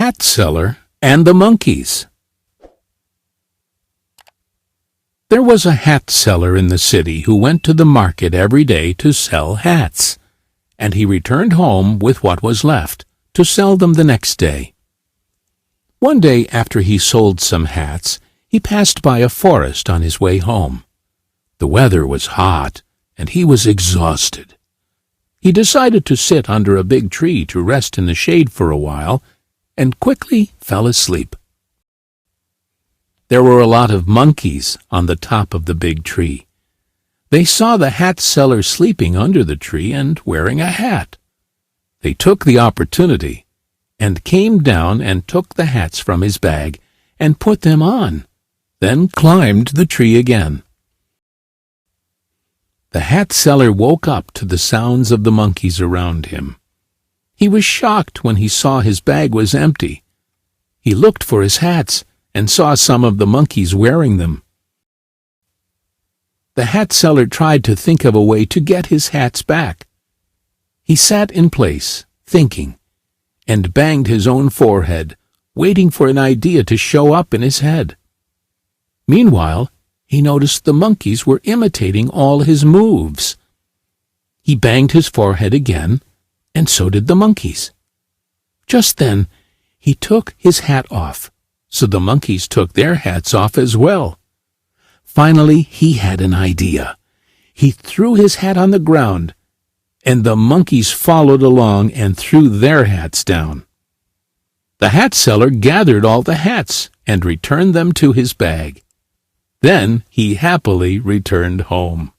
Hat Seller and the Monkeys. There was a hat seller in the city who went to the market every day to sell hats, and he returned home with what was left to sell them the next day. One day after he sold some hats, he passed by a forest on his way home. The weather was hot, and he was exhausted. He decided to sit under a big tree to rest in the shade for a while, and quickly fell asleep. There were a lot of monkeys on the top of the big tree. They saw the hat seller sleeping under the tree and wearing a hat. They took the opportunity and came down and took the hats from his bag and put them on, then climbed the tree again. The hat seller woke up to the sounds of the monkeys around him. He was shocked when he saw his bag was empty. He looked for his hats and saw some of the monkeys wearing them. The hat seller tried to think of a way to get his hats back. He sat in place, thinking, and banged his own forehead, waiting for an idea to show up in his head. Meanwhile, he noticed the monkeys were imitating all his moves. He banged his forehead again, and so did the monkeys. Just then, he took his hat off, so the monkeys took their hats off as well. Finally, he had an idea. He threw his hat on the ground, and the monkeys followed along and threw their hats down. The hat seller gathered all the hats and returned them to his bag. Then he happily returned home.